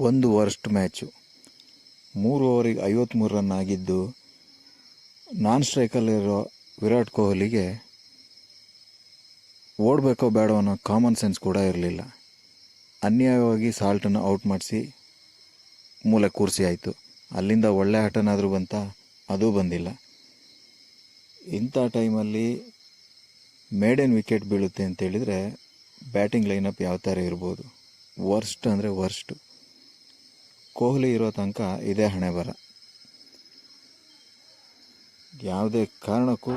ಒಂದು worst match. 3 ಓವರಿಗೆ 53 run ಆಗಿದ್ದು, ನಾನ್ ಸ್ಟ್ರೈಕಲ್ಲಿರೋ ವಿರಾಟ್ ಕೊಹ್ಲಿಗೆ ಓಡಬೇಕೋ ಬೇಡೋ ಅನ್ನೋ ಕಾಮನ್ ಸೆನ್ಸ್ ಕೂಡ ಇರಲಿಲ್ಲ. ಅನ್ಯಾಯವಾಗಿ ಸಾಲ್ಟನ್ನು ಔಟ್ ಮಾಡಿಸಿ ಮೂಲೆ ಕೂರಿಸಿ ಆಯಿತು. ಅಲ್ಲಿಂದ ಒಳ್ಳೆ ಆಟನಾದರೂ ಬಂತ, ಅದೂ ಬಂದಿಲ್ಲ. ಇಂಥ ಟೈಮಲ್ಲಿ ಮೇಡನ್ ವಿಕೆಟ್ ಬೀಳುತ್ತೆ ಅಂತೇಳಿದರೆ ಬ್ಯಾಟಿಂಗ್ ಲೈನಪ್ ಯಾವ ಥರ ಇರ್ಬೋದು? ವರ್ಸ್ಟ್ ಅಂದರೆ ವರ್ಸ್ಟು. ಕೊಹ್ಲಿ ಇರೋ ತನಕ ಇದೇ ಹಣೆ ಬರ. ಯಾವುದೇ ಕಾರಣಕ್ಕೂ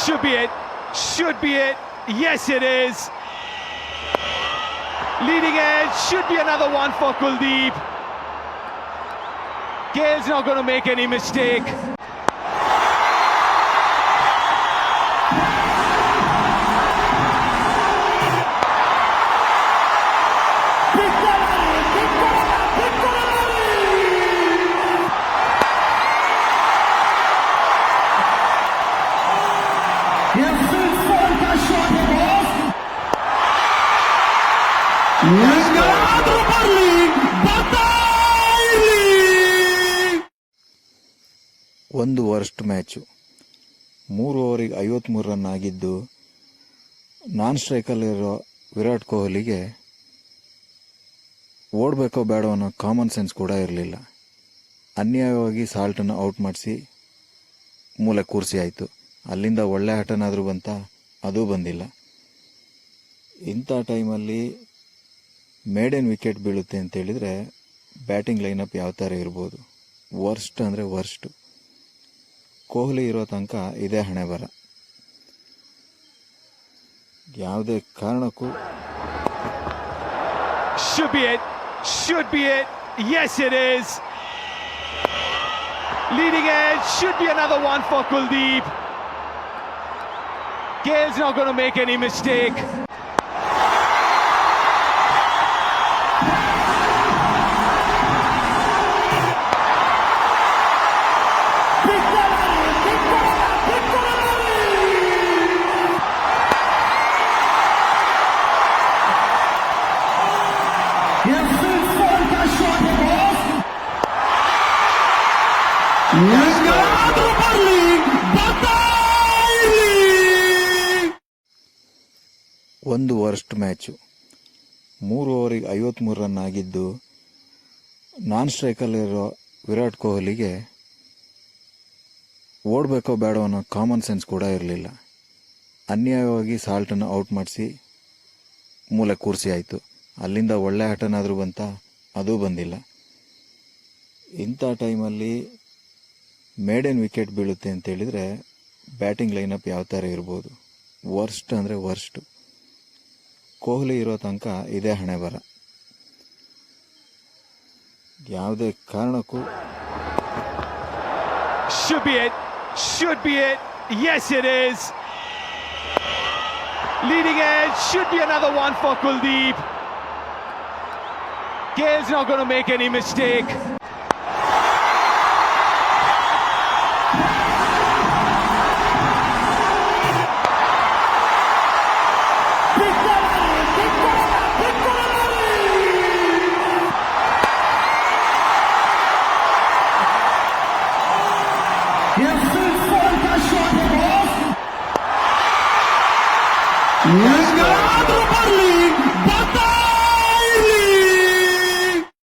should be it, yes it is. Leading edge, should be another one for Kuldeep. Gale's not going to make any mistake. ಒಂದು ವರ್ಸ್ಟ್ ಮ್ಯಾಚು. 3 ಓವರಿಗೆ 53 ರನ್ ಆಗಿದ್ದು, ನಾನ್ ಸ್ಟ್ರೈಕಲ್ಲಿರೋ ವಿರಾಟ್ ಕೊಹ್ಲಿಗೆ ಓಡಬೇಕೋ ಬೇಡೋ ಅನ್ನೋ ಕಾಮನ್ ಸೆನ್ಸ್ ಕೂಡ ಇರಲಿಲ್ಲ. ಅನ್ಯಾಯವಾಗಿ ಸಾಲ್ಟನ್ನು ಔಟ್ ಮಾಡಿಸಿ ಮೂಲೆ ಕೂರಿಸಿ ಆಯಿತು. ಅಲ್ಲಿಂದ ಒಳ್ಳೆ ಆಟನಾದರೂ ಬಂತ, ಅದೂ ಬಂದಿಲ್ಲ. ಇಂಥ ಟೈಮಲ್ಲಿ ಮೇಡನ್ ವಿಕೆಟ್ ಬೀಳುತ್ತೆ ಅಂತೇಳಿದರೆ ಬ್ಯಾಟಿಂಗ್ ಲೈನಪ್ ಯಾವ ಥರ ಇರ್ಬೋದು? ವರ್ಸ್ಟ್ ಅಂದರೆ ವರ್ಸ್ಟು. ಕೊಹ್ಲಿ ಇರೋ ತನಕ ಇದೇ ಹಣೆ ಬರ. ಯಾವುದೇ ಕಾರಣಕ್ಕೂ should be it, yes it is. Leading edge, should be another one for Kuldeep. Gale's not going to make any mistake. ಒಂದು ವರ್ಸ್ಟ್ ಮ್ಯಾಚು. 3 ಓವರಿಗೆ 53 ರನ್ ಆಗಿದ್ದು, ನಾನ್ ಸ್ಟ್ರೈಕಲ್ಲಿರೋ ವಿರಾಟ್ ಕೊಹ್ಲಿಗೆ ಓಡಬೇಕೋ ಬೇಡೋ ಅನ್ನೋ ಕಾಮನ್ ಸೆನ್ಸ್ ಕೂಡ ಇರಲಿಲ್ಲ. ಅನ್ಯಾಯವಾಗಿ ಸಾಲ್ಟನ್ನು ಔಟ್ ಮಾಡಿಸಿ ಮೂಲೆ ಕೂರಿಸಿ ಆಯಿತು. ಅಲ್ಲಿಂದ ಒಳ್ಳೆ ಆಟನಾದರೂ ಬಂತ, ಅದೂ ಬಂದಿಲ್ಲ. ಇಂಥ ಟೈಮಲ್ಲಿ ಮೇಡನ್ ವಿಕೆಟ್ ಬೀಳುತ್ತೆ ಅಂತೇಳಿದರೆ ಬ್ಯಾಟಿಂಗ್ ಲೈನಪ್ ಯಾವ ಥರ ಇರ್ಬೋದು? ವರ್ಸ್ಟ್ ಅಂದರೆ ವರ್ಸ್ಟು. ಕೊಹ್ಲಿ ಇರೋ ತನಕ ಇದೇ ಹಣೆ ಬರ. ಯಾವುದೇ ಕಾರಣಕ್ಕೂ should be it, yes it is. Leading edge, should be another one for Kuldeep. Gale's not going to make any mistake. Yeah.